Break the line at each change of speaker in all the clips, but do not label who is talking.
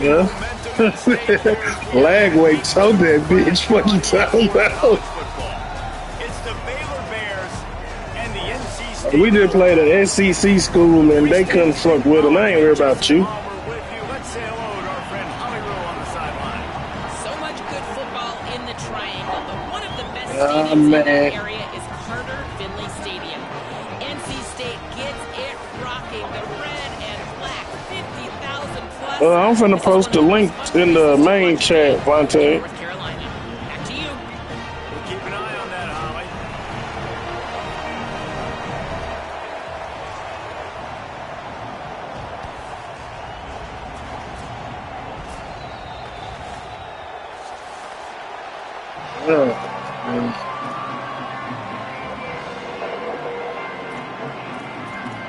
Yeah. Lag weight told that bitch what you talking about.
It's the Baylor Bears and the NC State.
We just played an SEC school and they couldn't fuck with them. I ain't worried about you.
Let's say hello to our friend Hollywood on the sideline.
So much good football in the triangle, but one of the best stadiums in the area is Carter Finley Stadium. NC State gets it rocking. The red and black, 50,000 plus.
I'm finna post the link in the main chat, Vontae.
North Carolina. Back to you.
We'll keep an eye on that, Holly.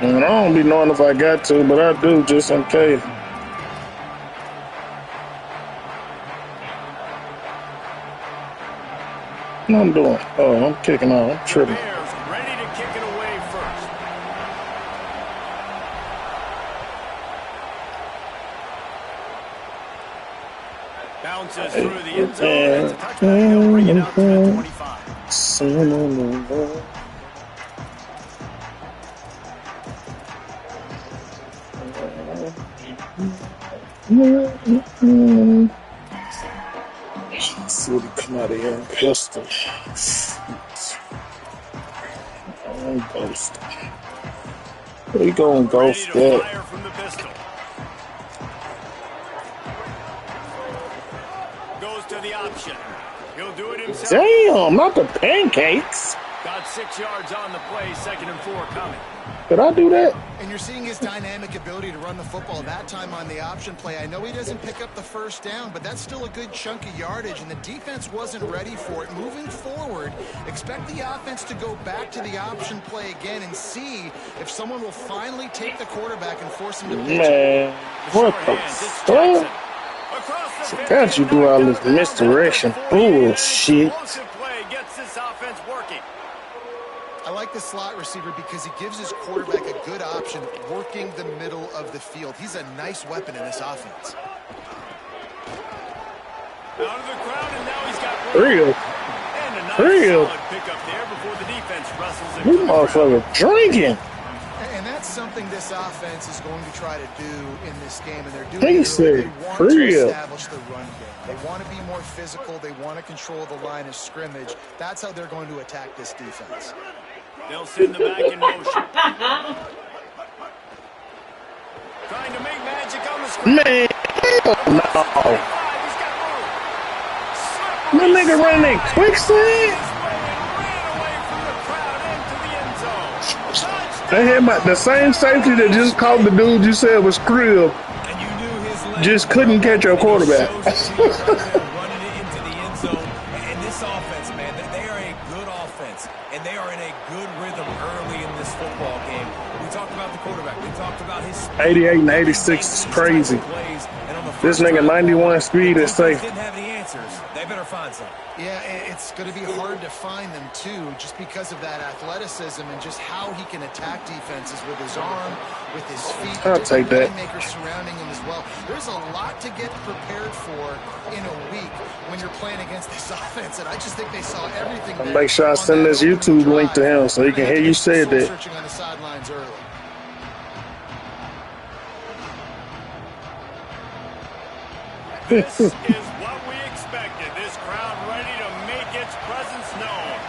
And I don't be knowing if I got to, but I do just in case. What I'm doing? Oh, I'm kicking out. I'm tripping.
Bears ready to kick it away first. Bounces through the end zone. It's a touchback. He'll bring it out to the 25.
See what come out of here and pistol. Ghost. We gonna ghost that.
Fire from the pistol. Goes to the option. He'll do it himself.
Damn, not the pancakes.
Got 6 yards on the play. 2nd and 4 coming.
Did I do that?
And you're seeing his dynamic ability to run the football that time on the option play. I know he doesn't pick up the first down, but that's still a good chunk of yardage, and the defense wasn't ready for it. Moving forward, expect the offense to go back to the option play again and see if someone will finally take the quarterback and force him to pitch.
Man, what the fuck? Can't you do all this misdirection bullshit?
Explosive play gets this offense working.
I like the slot receiver because he gives his quarterback a good option working the middle of the field. He's a nice weapon in this offense.
Out of the crowd, and now he's got
Real.
And a nice
Real.
solid pickup there before the defense wrestles it.
You motherfucker drinking.
And that's something this offense is going to try to do in this game, and they're doing
He
it.
said,
They want to
real.
establish the run game. They want to be more physical. They want to control the line of scrimmage. That's how they're going to attack this defense.
They'll send the back in motion. Trying to make magic on the screen.
Man, hell no. That nigga running that quicksand. They had the same safety that just caught the dude you said was Crib. Just couldn't catch your quarterback.
Running it into the end zone. And this offense, man, they are a good offense. And they are in a good rhythm early in this football game. We talked about the quarterback. We talked about his
88 and 86 is crazy. This nigga 91 speed is safe.
Didn't have any answers. They better find some.
Yeah, it's going to be hard to find them, too, just because of that athleticism and just how he can attack defenses with his arm, with his feet.
I'll take that.
Playmakers surrounding him as well. There's a lot to get prepared for in a week when you're playing against this offense, and I just think they saw everything.
I'll make sure I send this YouTube link to him so he can hear you say that.
Searching on the sidelines early.
This is what we expected. This crowd ready to make its presence known.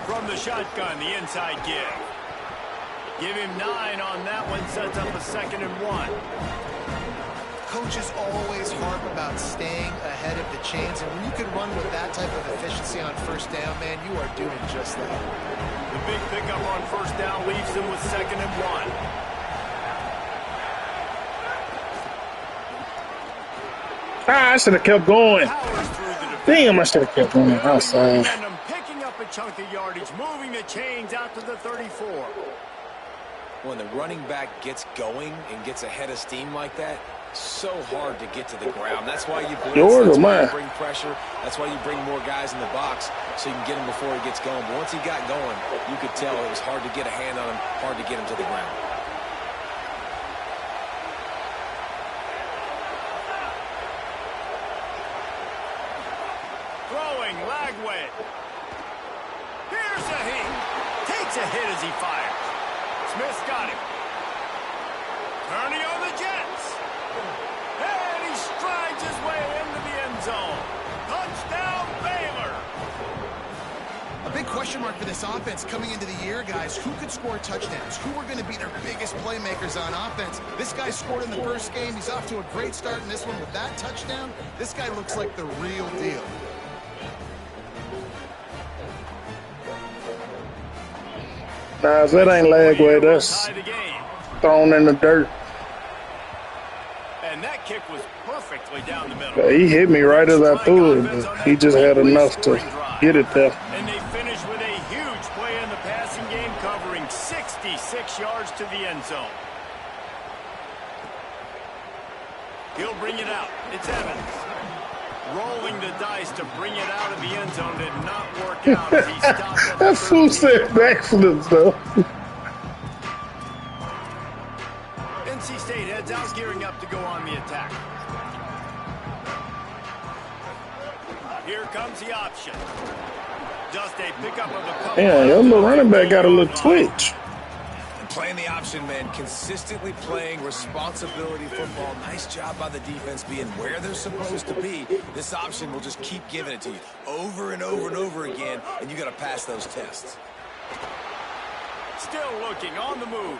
From the shotgun, the inside give. Give him 9 on that one. Sets up a 2nd and 1.
Coaches always harp about staying ahead of the chains, and when you can run with that type of efficiency on first down, man, you are doing just that.
The big pickup on first down leaves him with 2nd and 1.
I should have kept going. Damn, I should have kept going outside.
Picking up a chunk of yardage, moving the chains out to the 34.
When the running back gets going and gets ahead of steam like that, so hard to get to the ground. That's why you blitz. That's why you bring pressure. That's why you bring more guys in the box so you can get him before he gets going. But once he got going, you could tell it was hard to get a hand on him, hard to get him to the ground.
throwing lag way. Here's a heat. Takes a hit as he fires. Smith's got him. Turning on the Jets. And he strides his way into the end zone. Touchdown, Baylor.
A big question mark for this offense coming into the year, guys. Who could score touchdowns? Who are going to be their biggest playmakers on offense? This guy scored in the first game. He's off to a great start in this one with that touchdown. This guy looks like the real deal.
Nah, that ain't lag way. That's thrown in the dirt.
And that kick was perfectly down the middle.
Yeah, he hit me right as I threw it, but he just had enough to get it there.
And they finished with a huge play in the passing game, covering 66 yards to the end zone. He'll bring it out. It's Evans. Rolling the dice to bring it out of the end zone did not work out as he stopped at
that fool said backflips, though.
NC State heads out, gearing up to go on the attack. Here comes the option. Just a pickup of a couple.
Yeah, your little running back got a little twitch.
Playing the option, man, consistently playing responsibility football. Nice job by the defense being where they're supposed to be. This option will just keep giving it to you over and over and over again, and you got to pass those tests.
Still looking on the move.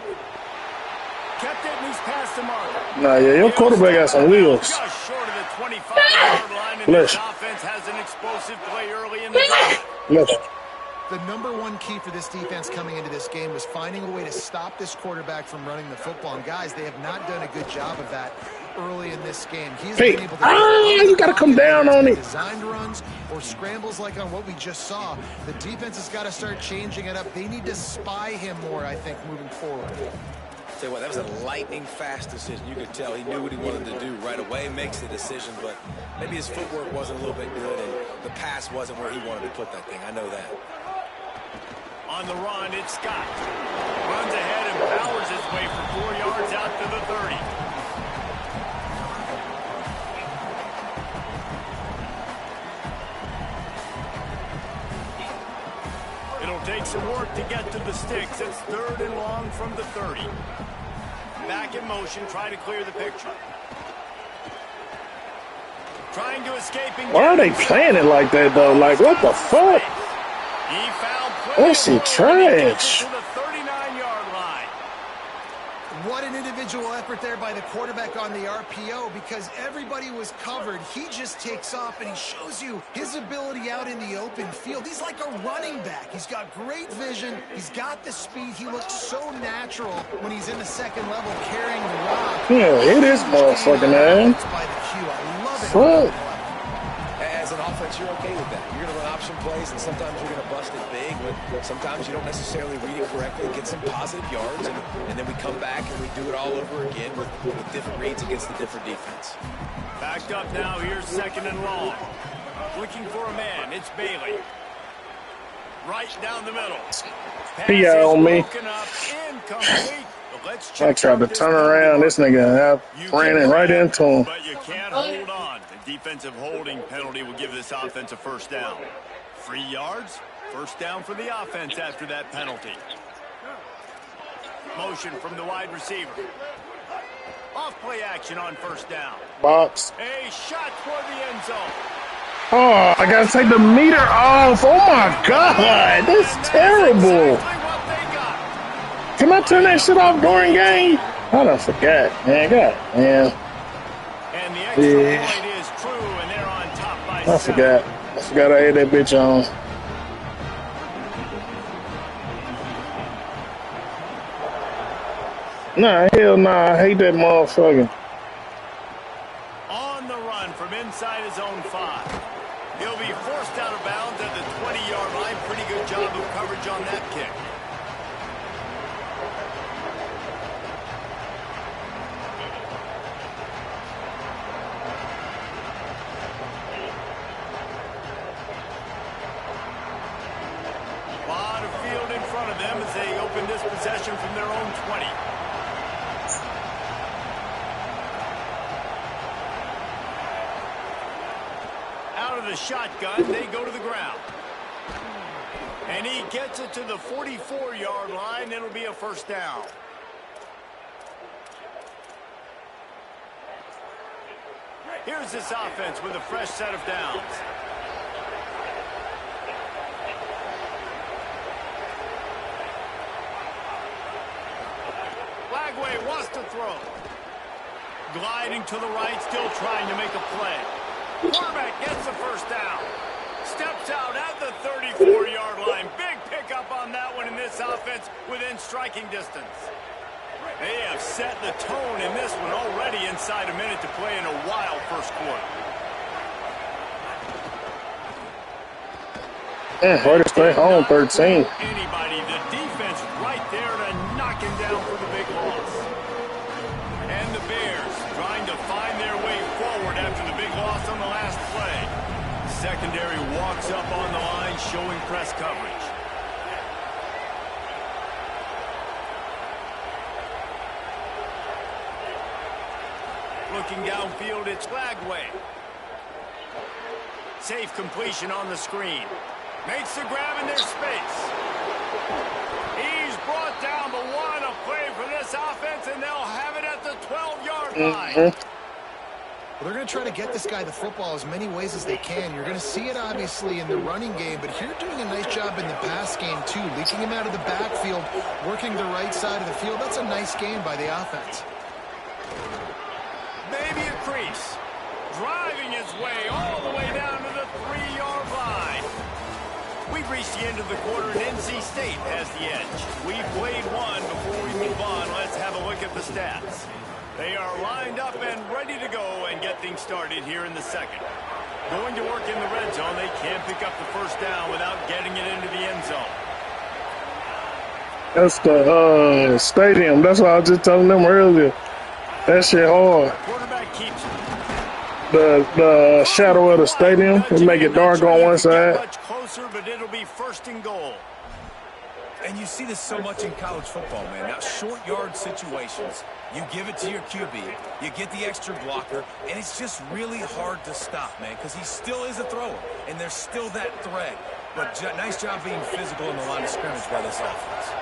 Kept it, and he's past the mark.
Nah, yeah, your quarterback got some wheels.
Just short of the 25-yard line, and this offense has an explosive play early in the game.
The number one key for this defense coming into this game was finding a way to stop this quarterback from running the football. And guys, they have not done a good job of that early in this game. He's been able to
you got to come down on it.
Designed runs or scrambles like on what we just saw. The defense has got to start changing it up. They need to spy him more, I think, moving forward.
Tell you what, that was a lightning-fast decision. You could tell he knew what he wanted to do right away, makes the decision, but maybe his footwork wasn't a little bit good, and the pass wasn't where he wanted to put that thing. I know that.
On the run, it's Scott. Runs ahead and powers his way for 4 yards out to the 30. It'll take some work to get to the sticks. It's 3rd and long from the 30. Back in motion, try to clear the picture. Trying to escape.
Why are they playing it like that, though? Like, what the fuck?
He found
That's some trash.
to the 39-yard line.
What an individual effort there by the quarterback on the RPO, because everybody was covered. He just takes off, and he shows you his ability out in the open field. He's like a running back. He's got great vision. He's got the speed. He looks so natural when he's in the second level carrying the rock.
Yeah, it is motherfucking ass.
By the cue. I love it.
Fuck.
As an offense, you're okay with that. You're going to run option plays, and sometimes you're going to bust it big, but sometimes you don't necessarily read it correctly, get some positive yards, and then we come back and we do it all over again with different reads against the different defense.
Backed up now. Here's 2nd and long. Looking for a man. It's Bailey. Right down the middle.
He on me. I tried to turn around. This nigga ran it right into him.
But you can't hold on. The defensive holding penalty will give this offense a 1st down. 3 yards, 1st down for the offense after that penalty. Motion from the wide receiver. Off play action on 1st down.
Box.
A shot toward the end zone.
Oh, I gotta take the meter off. Oh my God, that's terrible. Can I turn that shit off during game? I done forgot, man. God, man.
And the extra point is true, and they're on top by 7.
I forgot I had that bitch on. Nah, hell nah. I hate that motherfucker.
On the run from inside his own 5. He'll be forced out of bounds at the 20-yard line. Pretty good job of coverage on that kick. Lot of field in front of them as they open this possession from their own 20. Out of of the shotgun. They go to the ground. And he gets it to the 44-yard line. It'll be a first down. Here's this offense with a fresh set of downs. Lagway wants to throw. Gliding to the right, still trying to make a play. Quarterback gets the first down. Steps out at the 34-yard line. Big pickup on that one in this offense within striking distance. They have set the tone in this one already inside a minute to play in a wild first quarter.
Way to stay home, 13.
Anybody, the defense right there to knock him down for the big loss. And the Bears trying to find their way forward after the big loss on the last play. Secondary walks up on the line, showing press coverage. Looking downfield, it's Lagway. Safe completion on the screen. Makes the grab in their space. He's brought down, but what a play for this offense, and they'll have it at the 12-yard line.
Well, they're going to try to get this guy the football as many ways as they can. You're going to see it, obviously, in the running game, but here doing a nice job in the pass game, too. Leaking him out of the backfield, working the right side of the field. That's a nice game by the offense.
Maybe a crease. Driving his way all the way down to the 3-yard line. We've reached the end of the quarter, and NC State has the edge. We've played one. Before we move on, let's have a look at the stats. They are lined up and ready to go and get things started here in the second. Going to work in the red zone. They can't pick up the first down without getting it into the end zone.
That's the stadium. That's what I was just telling them earlier. That shit hard.
Quarterback keeps
the shadow of the stadium will make it dark on one side.
Much closer, but it'll be first and goal.
And you see this so much in college football, man. Now, short yard situations, you give it to your QB, you get the extra blocker, and it's just really hard to stop, man, because he still is a thrower, and there's still that threat. But nice job being physical in the line of scrimmage by this offense.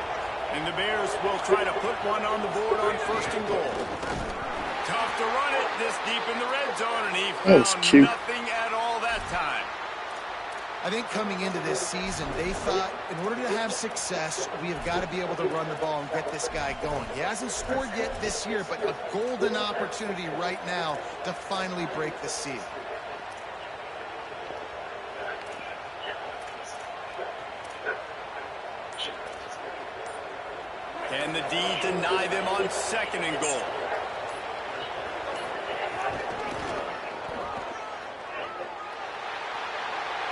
And the Bears will try to put one on the board on first and goal. Tough to run it this deep in the red zone, and he found nothing at all that time.
I think coming into this season, they thought in order to have success, we have got to be able to run the ball and get this guy going. He hasn't scored yet this year, but a golden opportunity right now to finally break the seal.
Can the D deny them on second and goal?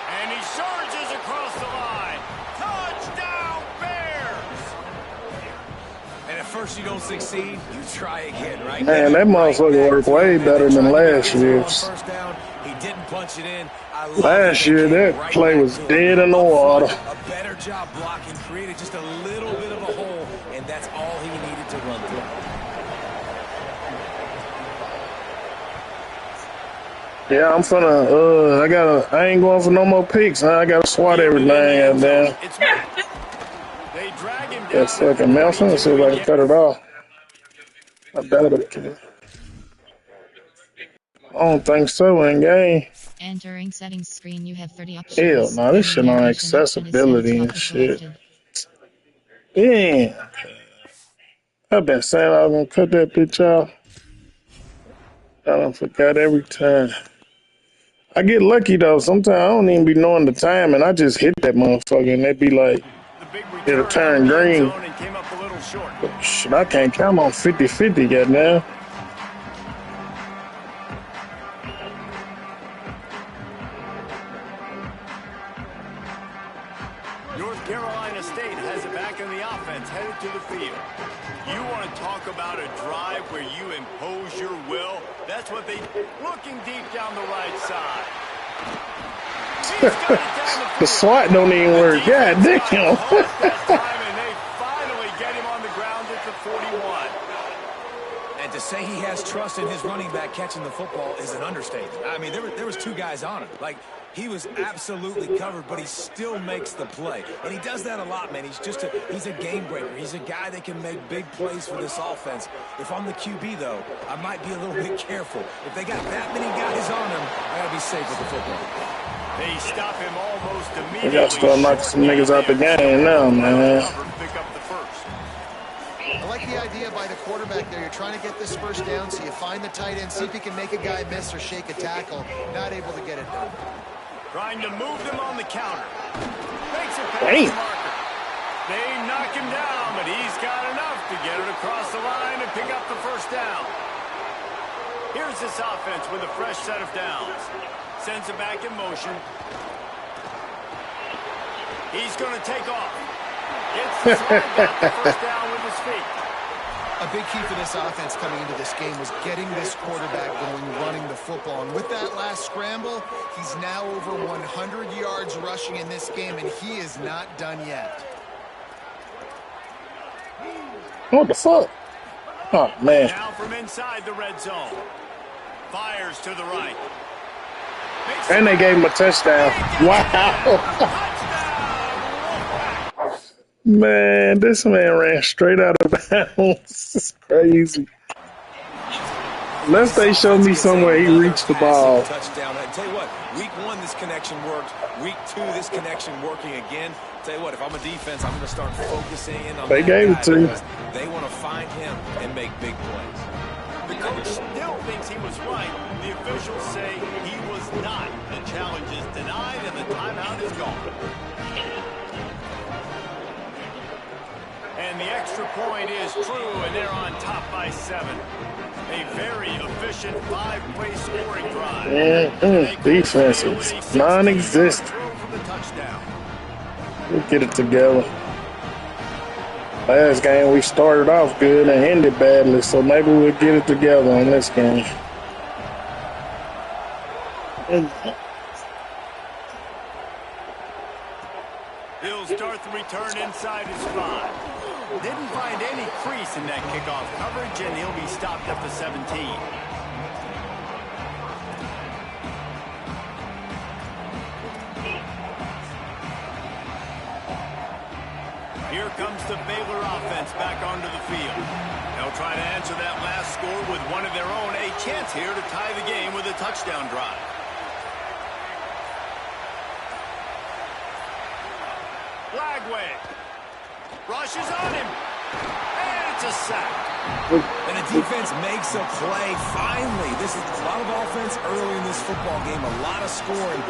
And he surges across the line. Touchdown, Bears!
And at first you don't succeed, you try again, right?
Man, that motherfucker worked way better than last year's.
He didn't punch it in.
Last year, that play was dead in the water.
A better job blocking, created just a little bit of a hole, and that's all he needed to run through.
Yeah, I'm finna, I ain't going for no more picks, huh? I gotta swat everything out there.
They drag him down.
That's fucking Melson. Let's see if I can cut it off. I doubt it. I don't think so in game.
Entering settings screen, you have 30 options.
Hell no, this shit on accessibility and shit. Damn. I've been saying I was gonna cut that bitch off. I done forgot every time. I get lucky though. Sometimes I don't even be knowing the time, and I just hit that motherfucker, and it be like, it'll turn green. But shit, I can't count on 50-50 yet now.
North Carolina State has it back in the offense, headed to the field. You want to talk about a drive where you impose your will? That's what they... Looking deep down the right side.
The SWAT don't even work. God damn.
And they finally get him on the ground at the 41.
And to To say he has trust in his running back catching the football is an understatement. I mean, there was two guys on him. Like, he was absolutely covered, but he still makes the play. And he does that a lot, man. He's a game breaker. He's a guy that can make big plays for this offense. If I'm the QB, though, I might be a little bit careful. If they got that many guys on him, I got to be safe with the football.
They stop him almost immediately.
We got to start knocking some niggas out the game now, man.
Pick up the first.
I like the idea by the quarterback there. You're trying to get this first down, so you find the tight end, see if he can make a guy miss or shake a tackle. Not able to get it done.
Trying to move them on the counter. Makes it past the marker. They knock him down, but he's got enough to get it across the line and pick up the first down. Here's this offense with a fresh set of downs. Sends it back in motion. He's going to take off. Gets the slide back the first down with his feet.
A big key for this offense coming into this game was getting this quarterback going, running the football. And with that last scramble, he's now over 100 yards rushing in this game, and he is not done yet.
What the fuck? Oh, man.
Now from inside the red zone. Fires to the right.
And they gave him a touchdown. Wow. Man, this man ran straight out of bounds. It's crazy. Unless they show me somewhere he reached the ball.
Touchdown. I tell you what, week 1 this connection worked. Week 2 this connection working again. Tell you what, if I'm a defense, I'm going to start focusing in on
they gave it to you.
They want to find him and make big plays.
The coach still thinks he was right. The officials say he was not. The challenge is denied and the timeout is gone. And the extra point is true, and they're on top by 7. A very efficient 5-play scoring drive.
Defense is non-existent. We'll get it together. Last game we started off good and ended badly, so maybe we'll get it together on this game.
He'll start the return inside his 5. Didn't find any crease in that kickoff coverage, and he'll be stopped at the 17. Here comes the Baylor offense back onto the field. They'll try to answer that last score with one of their own. A chance here to tie the game with a touchdown drive. Flagway. Rushes on him. And it's a sack.
And the defense makes a play. Finally, this is a lot of offense early in this football game. A lot of scoring.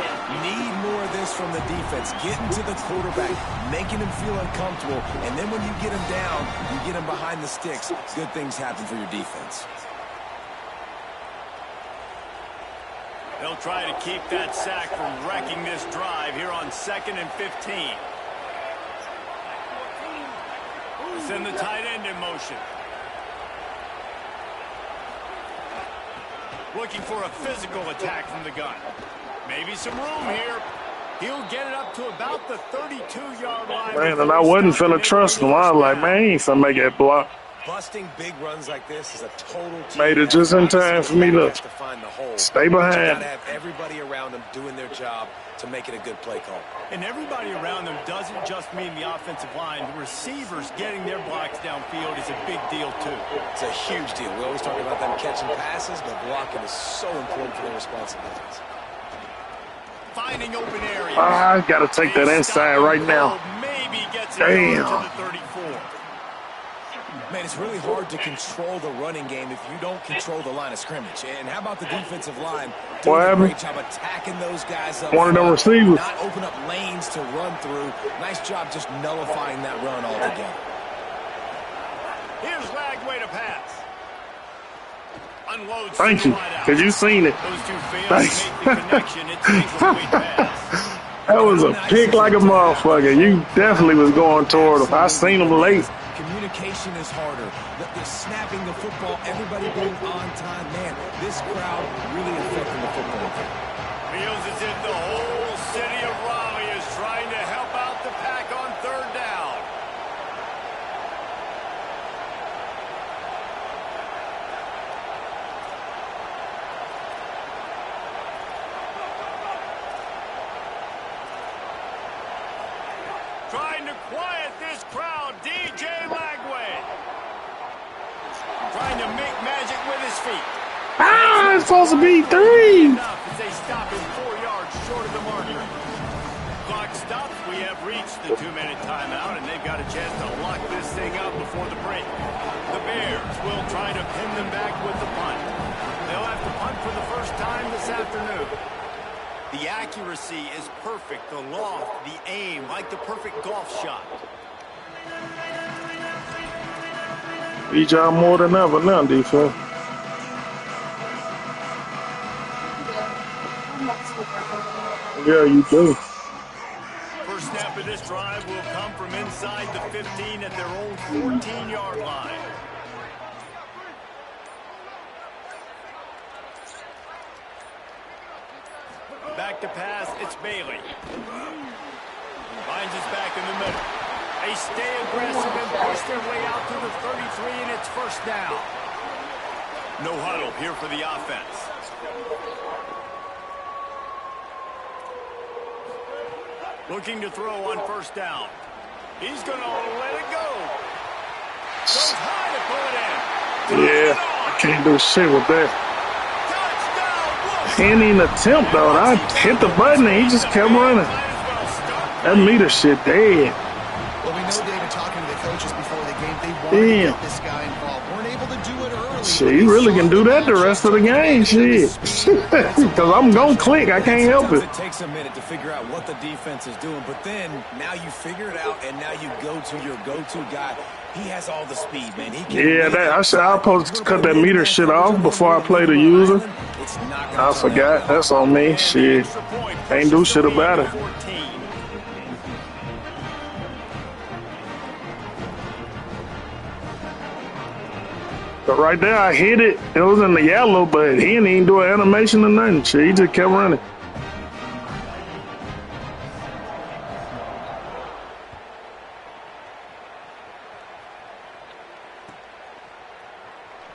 Need more of this from the defense. Getting to the quarterback, making him feel uncomfortable. And then when you get him down, you get him behind the sticks. Good things happen for your defense.
They'll try to keep that sack from wrecking this drive here on 2nd and 15. Send the tight end in motion. Looking for a physical attack from the gun. Maybe some room here. He'll get it up to about the 32-yard line.
Man, and I wasn't finna trust him. I was like, man, he ain't finna make that block.
Busting big runs like this is a total team.
Made it just in time for me to stay behind.
Got to have everybody around them doing their job to make it a good play call.
And everybody around them doesn't just mean the offensive line. The receivers getting their blocks downfield is a big deal, too.
It's a huge deal. We always talk about them catching passes, but blocking is so important for their responsibilities.
Finding open area.
I got to take that inside right now.
Maybe gets it
Damn.
to the 34.
Man, it's really hard to control the running game if you don't control the line of scrimmage. And how about the defensive line doing a great job attacking those guys up
one of them receivers.
Not open up lanes to run through. Nice job just nullifying that run altogether.
Here's Lagway to pass. Unloads.
Thank you, because you seen it.
Those two failed to make the connection. It's an incomplete pass.
That was a pick like a motherfucker. You definitely was going toward him. I seen him late.
Communication is harder. The snapping the football, everybody being on time. Man, this crowd really affecting the football game.
Feels as if the whole city of Raleigh is trying to help out the Pack on 3rd down. quiet this crowd. DJ Lagway trying to make magic with his feet.
Ah, it's supposed to be 3.
As they stop him 4 yards short of the marker. Clock stops. We have reached the 2-minute timeout, and they've got a chance to lock this thing up before the break. The Bears will try to pin them back with the punt. They'll have to punt for the first time this afternoon. The accuracy is perfect. The loft, the aim, like the perfect golf shot.
Need y'all more than ever now, defense. Yeah, you do.
First snap of this drive will come from inside the 15 at their own 14-yard line. Back to pass, it's Bailey. Finds us back in the middle. They stay aggressive and push their way out to the 33, and it's first down. No huddle here for the offense. Looking to throw on first down. He's going to let it go. Goes high to pull it in.
Yeah, I can't do shit with that. He didn't even attempt, though. I hit the button and he just kept running. That meter shit dead.
Well, we know, David, talking to the coaches before the game, they wanted to get this guy involved. Weren't able to do it early.
Shit, he really can do that the rest of the game, shit. Because I'm going to click. I can't help it.
It takes a minute to figure out what the defense is doing, but then now you figure it out, and now you go to your go-to guy. He has all the speed, man. He can
Yeah, I was supposed to cut that meter shit off before I play the user. I forgot. That's on me. Shit. Ain't do shit about it. But right there, I hit it. It was in the yellow, but he didn't even do an animation or nothing. Shit, he just kept running.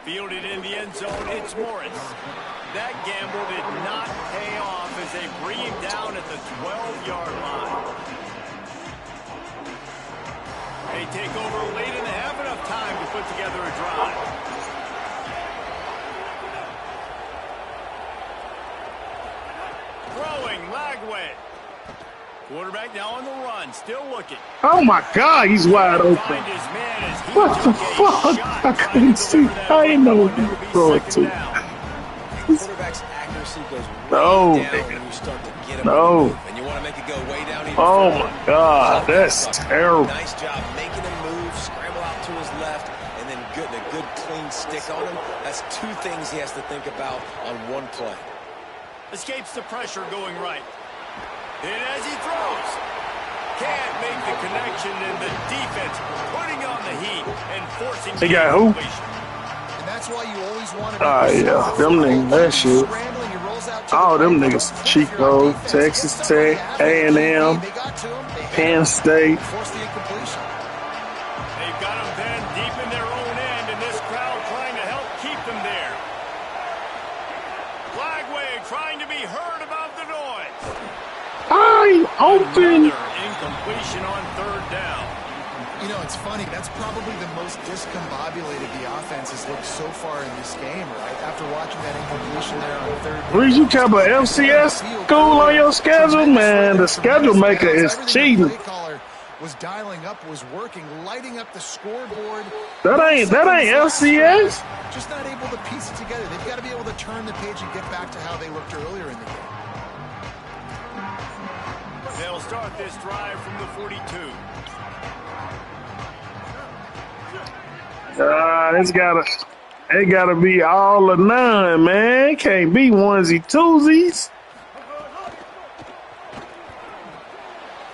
Fielded in the end zone, it's Morris. That gamble did not pay off as they bring him down at the 12-yard line. They take over late and have enough time to put together a drive. Throwing, Lagway. Quarterback now on the run, still looking.
Oh my God, he's wide open. What the fuck? I couldn't see. I didn't know what he was throwing to.
Quarterback's accuracy goes
No,
way down when you start to get him
no.
and you want to make it go way down even
Oh
further.
my God, that's terrible.
Nice job making him move, scramble out to his left, and then getting a good clean stick on him. That's two things he has to think about on one play.
Escapes the pressure going right. And as he throws, can't make the connection, and the defense putting on the heat and forcing
He got who?
And that's why you always want to
Yeah, them niggas, that shit. All them niggas, Chico, Texas Tech, A&M, Penn State.
They've got them then deep in their own end, and this crowd trying to help keep them there. Lagway trying to be heard above the noise.
I'm open.
Another incompletion on third down.
You know, it's funny. That's probably the most discombobulated the offense has looked so far in this game, right? After watching that incompletion there on third down.
Reed, you kept an FCS school on your schedule? Man, the schedule maker is cheating.
Was dialing up, was working, lighting up the scoreboard.
That ain't FCS.
Just not able to piece it together. They've got to be able to turn the page and get back to how they looked earlier in the game.
They'll start this drive from the 42.
It gotta be all or none, man. Can't be onesie twosies.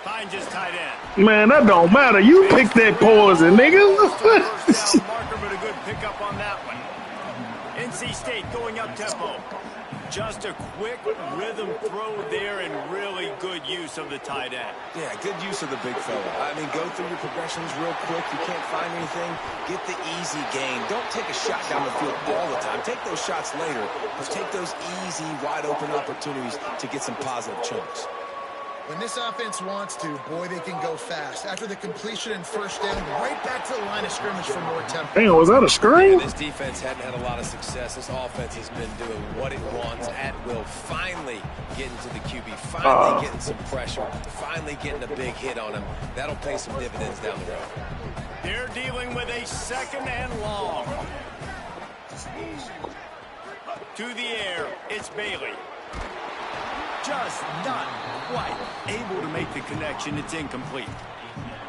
Finds his tight end.
Man, that don't matter. You pick that poison, nigga.
First down marker, but a good pickup on that one. NC State going up tempo. Just a quick rhythm throw there and really good use of the tight end.
Yeah, good use of the big fella. I mean, go through your progressions real quick. You can't find anything. Get the easy gain. Don't take a shot down the field all the time. Take those shots later, but take those easy, wide-open opportunities to get some positive chunks.
When this offense wants to, boy, they can go fast. After the completion and first down, right back to the line of scrimmage for more tempo.
Damn, was that a screen?
Yeah, this defense hadn't had a lot of success. This offense has been doing what it wants at will. Finally getting to the QB, finally getting some pressure, finally getting a big hit on him. That'll pay some dividends down the road.
They're dealing with a 2nd and long. To the air, it's Bailey. Just not quite able to make the connection. It's incomplete.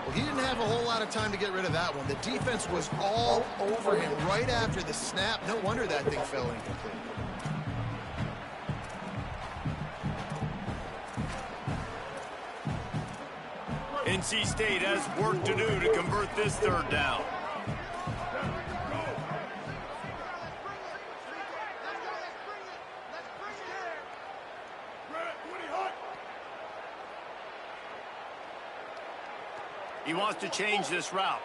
Well, he didn't have a whole lot of time to get rid of that one. The defense was all over him right after the snap. No wonder that thing fell incomplete.
NC State has work to do to convert this 3rd down. He wants to change this route.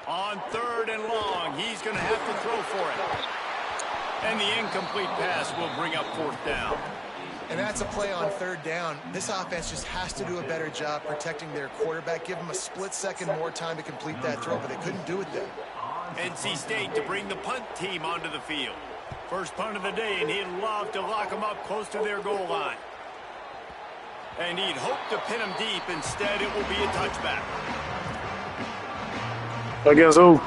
On 3rd and long, he's going to have to throw for it. And the incomplete pass will bring up 4th down.
And that's a play on 3rd down. This offense just has to do a better job protecting their quarterback. Give him a split second more time to complete that throw, but they couldn't do it then.
NC State to bring the punt team onto the field. First punt of the day, and he'd love to lock them up close to their goal line. And he'd hope to pin them deep. Instead, it will be a touchback.
Against who?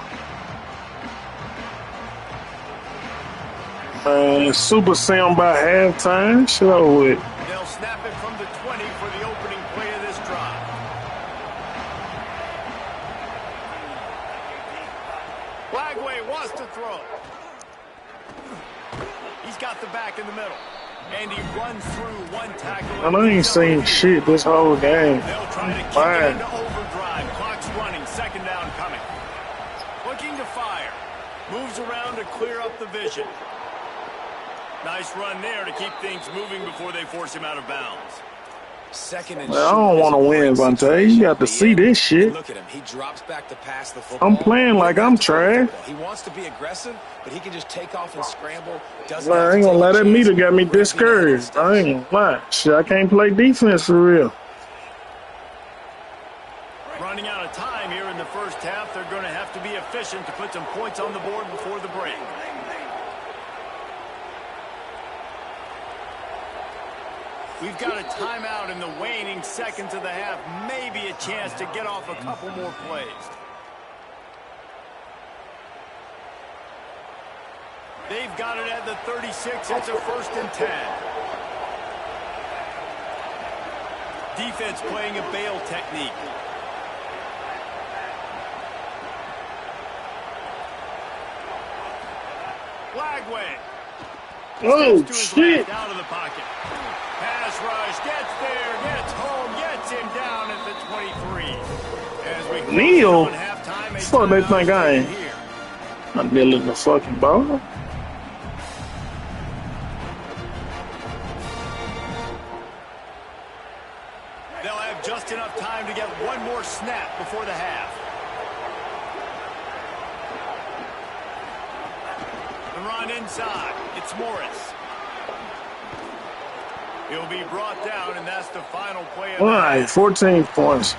Super Sam by halftime. Shit over with.
They'll snap it from the 20 for the opening play of this drive. Flagway wants to throw. He's got the back in the middle. And he runs through one tackle.
And I ain't seen shit this whole game.
They'll try to kick it into overdrive. Clock's running. 2nd down coming. Looking to fire. Moves around to clear up the vision. Nice run there to keep things moving before they force him out of bounds.
2nd and
I don't want to win, Vontae. You got to see this shit.
Look at him. He drops back to pass the football.
I'm playing like I'm trash.
He wants to be aggressive, but he can just take off and scramble.
Well, I ain't gonna let that meter got me discouraged. I ain't gonna lie. Shit, I can't play defense for real.
Running out of time here in the first half. They're going to have to be efficient to put some points on the board before the break. We've got a timeout in the waning seconds of the half. Maybe a chance to get off a couple more plays. They've got it at the 36. It's a 1st and 10. Defense playing a bail technique. Flagway.
Oh, shit.
Out of the pocket. Pass rush, gets there, gets home, gets him down at the 23. As we
Neil?
halftime,
Fuck, they think I ain't. I'm kneeling the fucking ball.
They'll have just enough time to get one more snap before the half. The run inside. It's Morris. He'll be brought down, and that's the final play of the half.
14 points.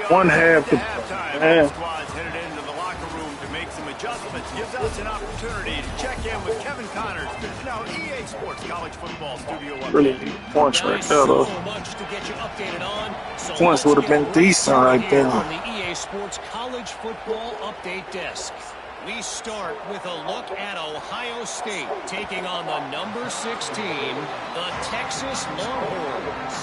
One half.
Halftime. Squad's headed into the locker room to make some adjustments. Gives us an opportunity to check in with Kevin Connors, visiting our EA Sports College Football Studio.
Really points right there, though.
So much to get you updated on. So
Points would have been decent right there.
On the EA Sports College Football Update Desk. We start with a look at Ohio State taking on the number 16, the Texas Longhorns.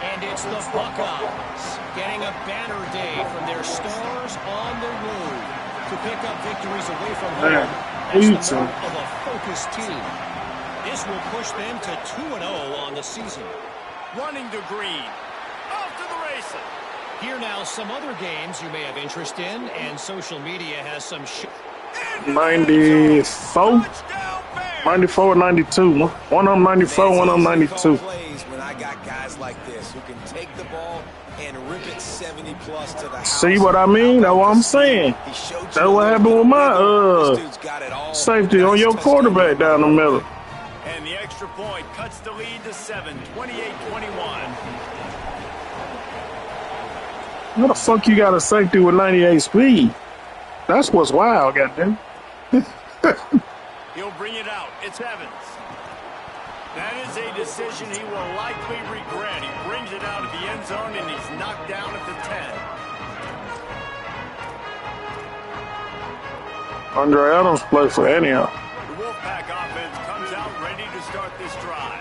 And it's the Buckeyes getting a banner day from their stars on the road to pick up victories away from home. That's the mark of a focused team. This will push them to 2-0 on the season.
Running to Green. Off to the races.
Here now some other games you may have interest in, and social media has some
94? 94 or 92. One of them 94, one of them 92.
Plays when I got guys like this who can take the ball and rip it 70+ to the house.
See what I mean? That's what I'm saying. That's what happened with my safety on your quarterback down the middle.
And the extra point cuts the lead to 7, 28-21.
How the fuck you got a safety with 98 speed? That's what's wild, goddamn.
He'll bring it out. It's Evans. That is a decision he will likely regret. He brings it out of the end zone, and he's knocked down at the 10.
Andre Adams plays for Antioch.
The Wolfpack offense comes out ready to start this drive.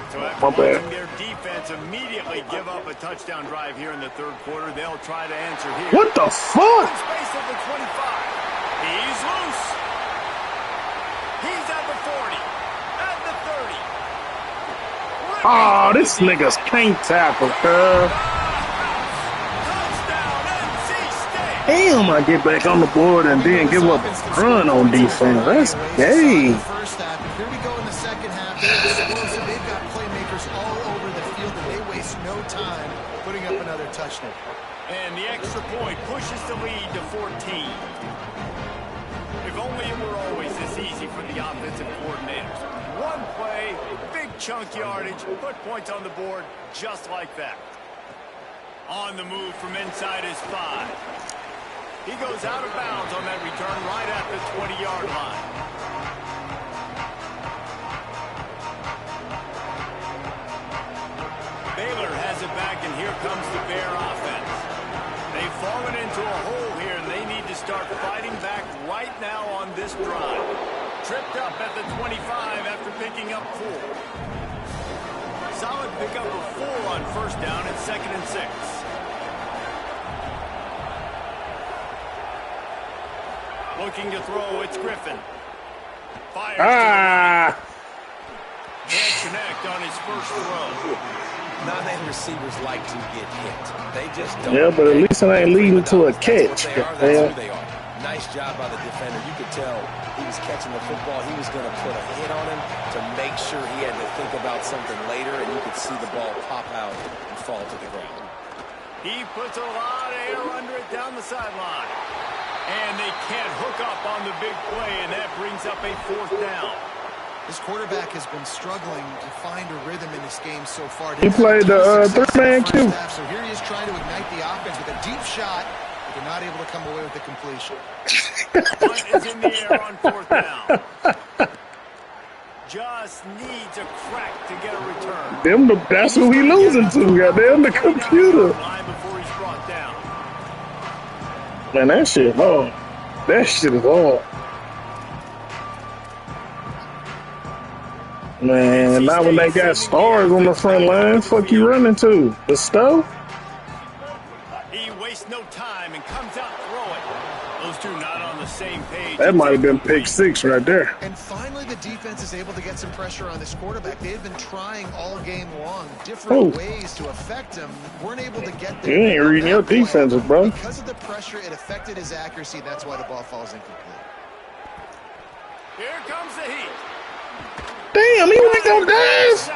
So after watching their defense immediately give up a touchdown drive here in the third quarter, they'll try to answer here.
What the fuck?
Space at the 25. He's loose. He's at the 40. At the 30.
Oh, this nigga's can't tackle, cuz. Damn, I get back on the board and then give up a run on defense. That's gay.
First half. Here we go in the second half. They're explosive. They've got playmakers all over the field, and they waste no time putting up another touchdown.
And the extra point pushes the lead to 14. If only it were always this easy for the offensive coordinators. One play, big chunk yardage, put points on the board just like that. On the move from inside his 5. He goes out of bounds on that return right at the 20-yard line. Baylor has it back, and here comes the Bear offense. They've fallen into a hole here, and they need to start fighting back right now on this drive. Tripped up at the 25 after picking up 4. Solid pickup of 4 on first down at 2nd and 6. Looking to throw, it's Griffin. Fires. Can't connect on his first throw.
Non-name receivers like to get hit. They just don't.
Yeah, but at least it ain't leading to a catch.
That's who they are. Nice job by the defender. You could tell he was catching the football. He was going to put a hit on him to make sure he had to think about something later, and you could see the ball pop out and fall to the ground.
He puts a lot of air under it down the sideline. And they can't hook up on the big play, and that brings up a 4th down.
This quarterback has been struggling to find a rhythm in this game so far.
He played the 3-man Q.
So here he is trying to ignite the offense with a deep shot, but they're not able to come away with the completion.
Punt is in the air on 4th down. Just needs a crack to get a return.
That's who he losing to, goddamn, the computer.
Before he's brought down.
Man, that shit hard. That shit is hard. Man, now when they got stars on the front line, fuck you running to? The stove?
He wastes no time and comes out throwing. Those two not on the same page.
That might have been pick 6 right there.
And finally, the defense is able to get some pressure on this quarterback. They've been trying all game long, different ways to affect him. Weren't able to get there.
You ain't reading your defenses, bro.
Because of the pressure, it affected his accuracy. That's why the ball falls incomplete.
Here comes the heat.
Damn, he went on dive.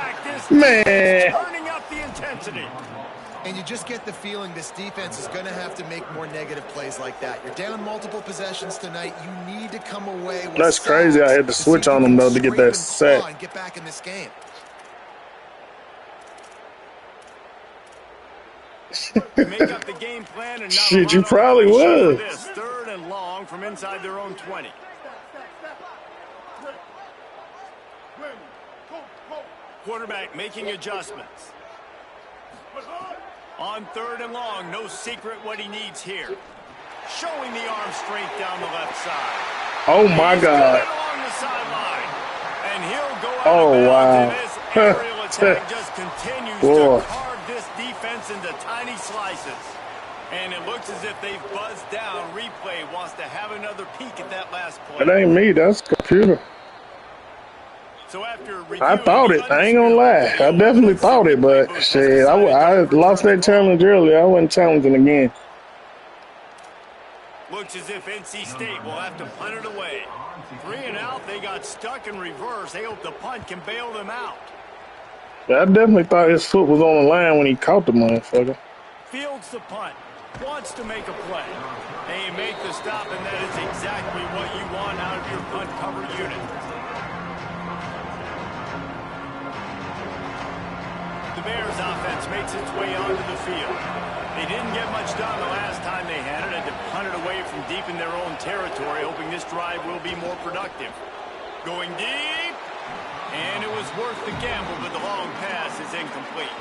Man.
Turning up the intensity.
And you just get the feeling this defense is going to have to make more negative plays like that. You're down multiple possessions tonight. You need to come away with
That's crazy. I had to switch on him, though, to get that sack.
And get back in this game.
Make up the game plan and
shit, you probably was.
3rd and long from inside their own 20. Quarterback making adjustments. On 3rd and long, no secret what he needs here. Showing the arm strength down the left side.
Oh my God.
Along the sideline. And he'll go out
oh wow.
This aerial attack just continues to carve this defense into tiny slices. And it looks as if they've buzzed down. Replay wants to have another peek at that last play.
It ain't me, that's computer.
So after
I thought it. I ain't gonna lie. I definitely thought it, but shit, I lost that challenge earlier. I wasn't challenging again.
Looks as if NC State will have to punt it away. 3 and out. They got stuck in reverse. They hope the punt can bail them out.
I definitely thought his foot was on the line when he caught the motherfucker.
fields the punt, wants to make a play. They make the stop, and that is exactly what you want out of your punt cover unit. The Bears offense makes its way onto the field. They didn't get much done the last time they had it, and to punt it away from deep in their own territory, hoping this drive will be more productive. Going deep, and it was worth the gamble, but the long pass is incomplete.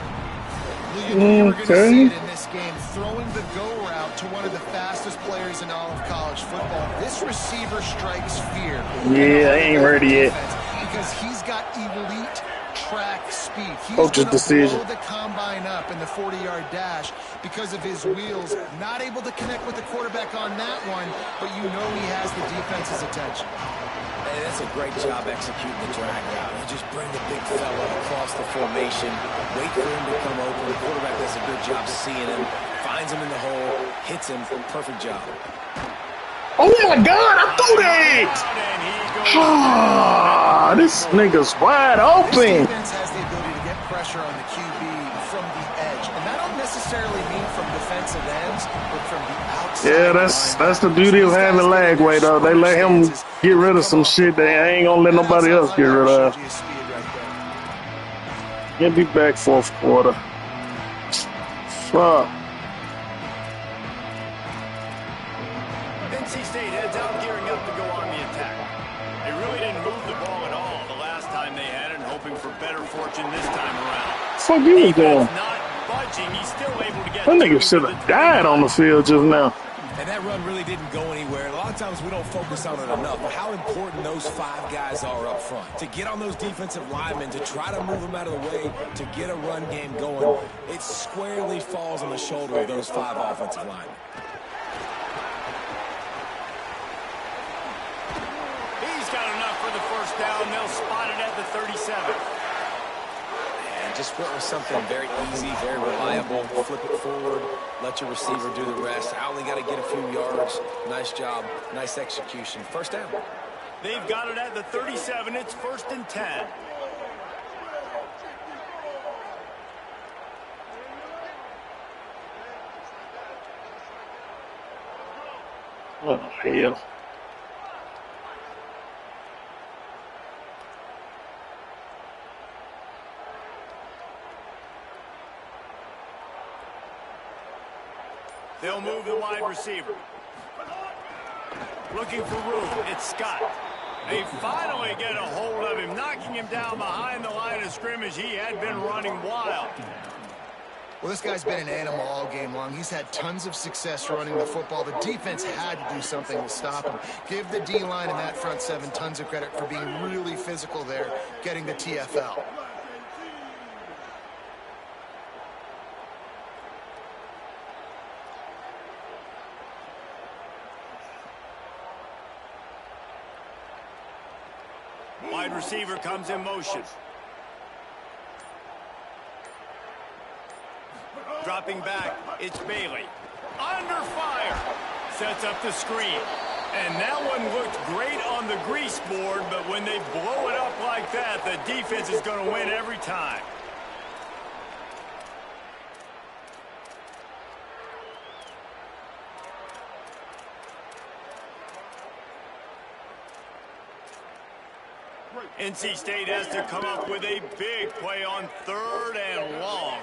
You're going to see it in this game, throwing the go route to one of the fastest players in all of college football. This receiver strikes fear.
Yeah, I ain't ready yet.
Because he's got elite track speed. He's
Coach's decision.
Blow the combine up in the 40-yard dash because of his wheels. Not able to connect with the quarterback on that one, but you know he has the defense's attention.
Hey, that's a great job executing the drag route. You just bring the big fella across the formation, wait for him to come open. The quarterback does a good job seeing him, finds him in the hole, hits him. Perfect job.
Oh my God, I threw that! Ah, this nigga's wide open.
This defense has the ability to get pressure on the QB from the edge, and that don't necessarily mean from defensive ends, but from the outside.
Yeah, that's the beauty of having Lagway, though. They let him get rid of some shit they ain't gonna let nobody else get rid of. He'll be back fourth quarter. Fuck.
NC State heads out gearing up to go on the attack. They really didn't move the ball at all the last time they had it, and hoping for better fortune this time around.
Fuck you was doing?
Not budging. He's still able to get.
That nigga should have died on the field just now.
And that run really didn't go anywhere. A lot of times we don't focus on it enough, but how important those 5 guys are up front. To get on those defensive linemen, to try to move them out of the way, to get a run game going, it squarely falls on the shoulder of those 5 offensive linemen.
He's got enough for the first down. They'll spot it at the 37.
And just went with something very easy, very reliable. Flip it forward, let your receiver do the rest. I only got to get a few yards. Nice job, nice execution. First down.
They've got it at the 37. It's 1st and 10.
Oh, hell.
They'll move the wide receiver. Looking for room. It's Scott. They finally get a hold of him, knocking him down behind the line of scrimmage. He had been running wild.
Well, this guy's been an animal all game long. He's had tons of success running the football. The defense had to do something to stop him. Give the D-line and that front 7 tons of credit for being really physical there, getting the TFL.
Wide receiver comes in motion. Dropping back, it's Bailey. Under fire. Sets up the screen. And that one looked great on the grease board, but when they blow it up like that, the defense is going to win every time. NC State has to come up with a big play on 3rd and long.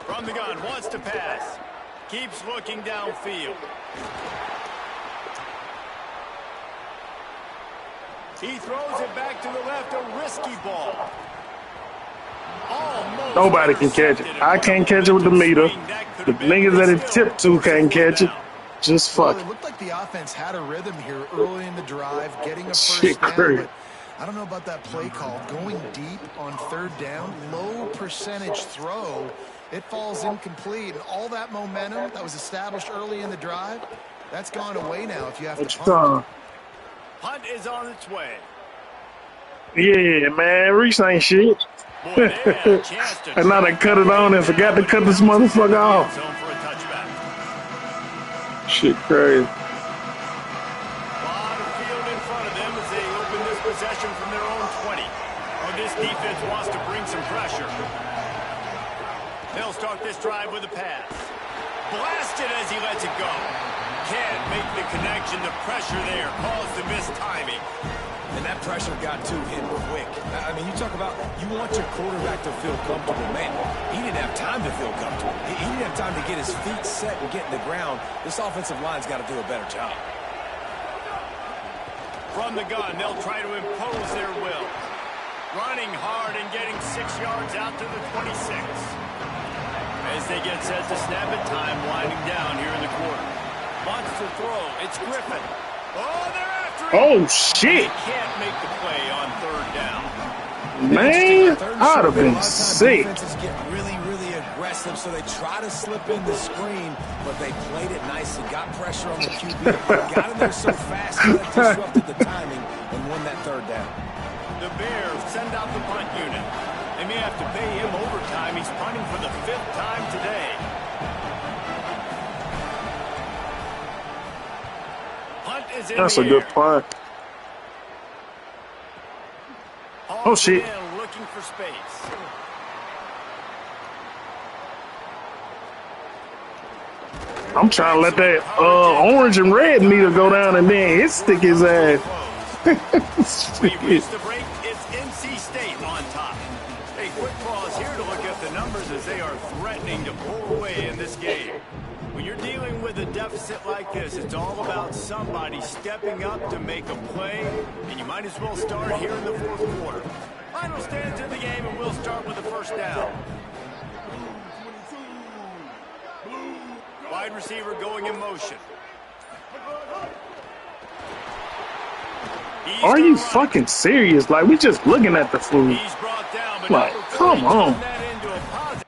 From the gun, wants to pass. Keeps looking downfield. He throws it back to the left, a risky ball. Almost
Nobody can catch it. I can't catch it with the meter. The niggas that it tipped to can't catch it. Just fuck.
Well, it looked like the offense had a rhythm here early in the drive, getting a first
Shit,
down.
crazy.
But I don't know about that play call. Going deep on 3rd down, low percentage throw. It falls incomplete. And all that momentum that was established early in the drive, that's gone away now if you have to punt.
Punt is on its way.
Yeah, man. Reese ain't shit.
Boy, they had a chance to
And now they cut it on and forgot to cut this motherfucker off.
zone for a touchback.
Shit crazy.
A lot of field in front of them as they open this possession from their own 20. Oh, this defense wants to bring some pressure. They'll start this drive with a pass. Blasted as he lets it go. Can't make the connection. The pressure there caused the missed timing.
And that pressure got to him quick. I mean, you talk about you want your quarterback to feel comfortable. Man, he didn't have time to feel comfortable. He didn't have time to get his feet set and get in the ground. This offensive line's got to do a better job.
From the gun, they'll try to impose their will. Running hard and getting 6 yards out to the 26. As they get set to snap it, time winding down here in the quarter. Monster throw. It's Griffin. Oh, they're after him.
Oh, shit.
They can't make the play on third down.
Man, I'd have been sick.
Defenses get really, really aggressive, so they try to slip in the screen, but they played it nicely, got pressure on the QB, got in there so fast that disrupted the timing and won that third down.
The Bears send out the punt unit. They may have to pay him overtime. He's punting for the 5th time today. Punt is in
That's
the
a good
air.
punt. Oh, shit.
Looking for space.
I'm trying to let that orange and red meter go down and then hit stick his ass.
We've reached the break. It's NC State on top. A quick pause here to look at the numbers as they are threatening to pull away in this game. When you're dealing with a deficit like this, it's all about somebody stepping up to make a play, and you might as well start here in the 4th quarter. Final stands in the game, and we'll start with the first down. Wide receiver going in motion.
Are you fucking serious? Like, we just looking at the fool.
He's brought down, but
Like, come on.
that into a positive.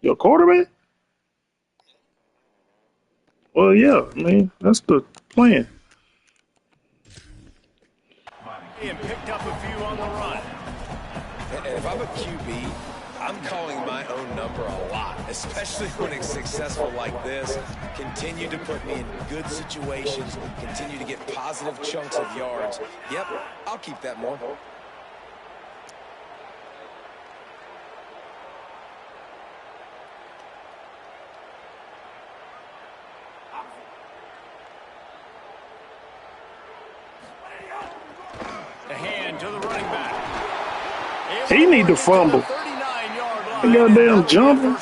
Your quarterback? Well, yeah, man, that's the plan.
And picked up a few on the run.
And if I'm a QB, I'm calling my own number a lot, especially when it's successful like this. Continue to put me in good situations, continue to get positive chunks of yards. Yep, I'll keep that more.
The hand to the running back.
He need to fumble. He goddamn jumping.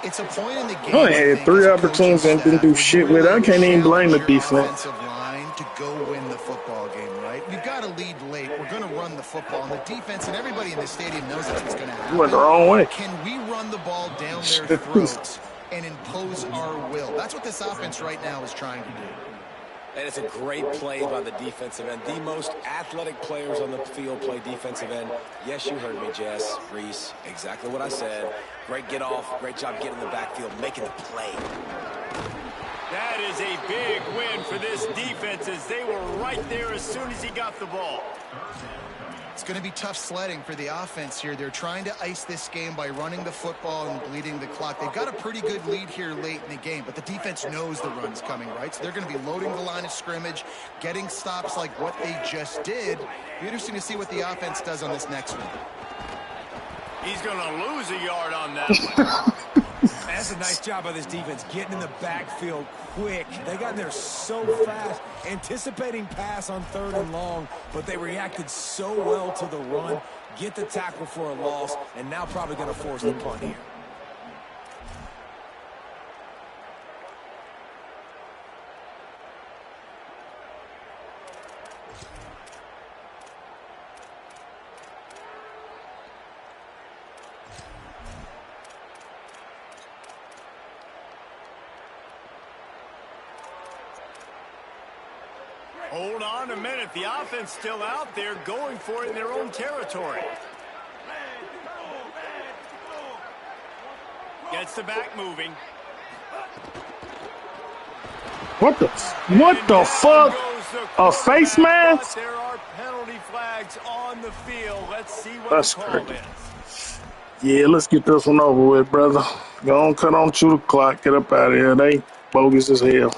It's a point in the game.
I had 3 opportunities and didn't do shit with it. I can't even blame the defense.
Line to go win the football game, right? We've got to lead late. We're going to run the football, and the defense and everybody in the stadium knows that's what's going to happen.
You went the wrong way.
Can we run the ball down their throats and impose our will? That's what this offense right now is trying to do.
And it's a great play by the defensive end. The most athletic players on the field play defensive end. Yes, you heard me, Jess, Reese. Exactly what I said. Great get off. Great job getting in the backfield, making the play.
That is a big win for this defense as they were right there as soon as he got the ball.
It's going to be tough sledding for the offense here. They're trying to ice this game by running the football and bleeding the clock. They've got a pretty good lead here late in the game, but the defense knows the run's coming, right? So they're going to be loading the line of scrimmage, getting stops like what they just did. Be interesting to see what the offense does on this next one.
He's going to lose a yard on that one.
That's a nice job by this defense, getting in the backfield quick. They got in there so fast, anticipating pass on 3rd and long, but they reacted so well to the run, get the tackle for a loss, and now probably going to force the punt here.
Hold on a minute. The offense still out there going for it in their own territory. Gets the back moving.
What the fuck? A face mask?
There are penalty flags on the field. Let's see what
That's
the call
crazy.
is.
Yeah, let's get this one over with, brother. Go on, cut on to the clock. Get up out of here. They bogus as hell.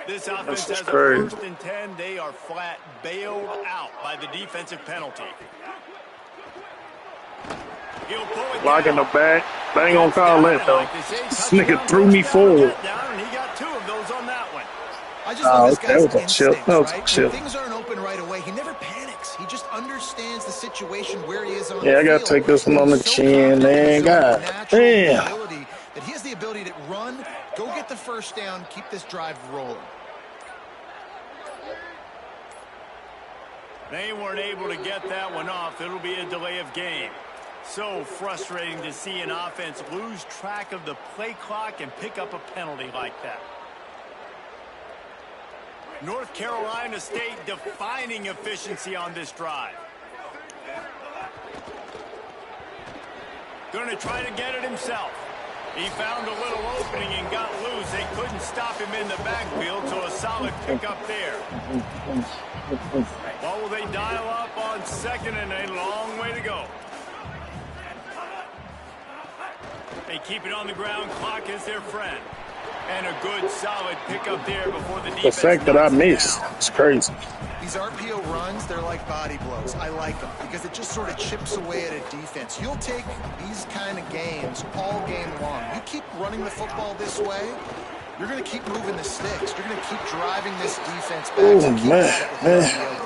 This offense offense
This is
has a
crazy.
1st and 10, they are flat bailed out by the defensive penalty. He'll pull it
Blocking the
down.
back. They ain't gonna call that though.
Like they say,
This
touchdown,
nigga threw me
touchdown,
forward.
touchdown, and he got 2 of those on that one.
I just love this
That
guy's
was a chip.
instincts,
That was a
right? When
chip.
things aren't open right away, he never panics. He just understands the situation where he is on
Yeah,
the
I gotta
field.
take this one on the
He's so
chin,
confident in
man.
his own
God
natural
damn.
ability that he has the ability to run, go get the first down, keep this drive rolling.
They weren't able to get that one off. It'll be a delay of game. So frustrating to see an offense lose track of the play clock and pick up a penalty like that. North Carolina State defining efficiency on this drive. Going to try to get it himself. He found a little opening and got loose. They couldn't stop him in the backfield, so a solid pickup there. What will they dial up on 2nd and a long way to go? They keep it on the ground. Clock is their friend. And a good, solid pickup there before the defense.
The fact that I missed, it's crazy.
These RPO runs, they're like body blows. I like them because it just sort of chips away at a defense. You'll take these kind of games all game long. You keep running the football this way, you're going to keep moving the sticks. You're going to keep driving this defense back.
Oh,
So keep
man.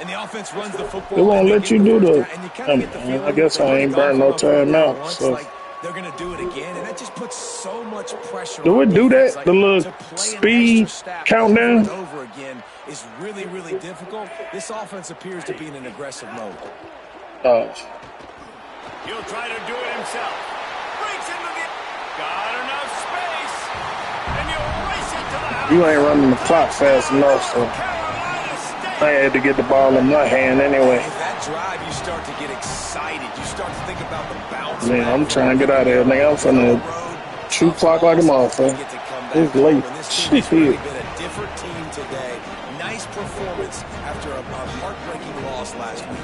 And the offense runs the football.
They won't let you do the.
I
guess I ain't burn no time out. So.
They're going to do it again, and that just puts so much pressure
Do
on
it do
defense.
that? The little speed countdown?
Over again is really, really difficult. This offense appears to be in an aggressive mode.
He'll try to do it himself. Breaks into the... Got enough space. And he'll race it to the house.
You ain't running the clock fast enough, so I had to get the ball in my hand anyway.
With that drive, you start to get excited. You start to think about the bounce.
Man, I'm trying to get out of here. Nigga, I'm finna shoot clock like a motherfucker. It's late.
Shit. Really been a different team today. Nice performance after a heartbreaking loss last week.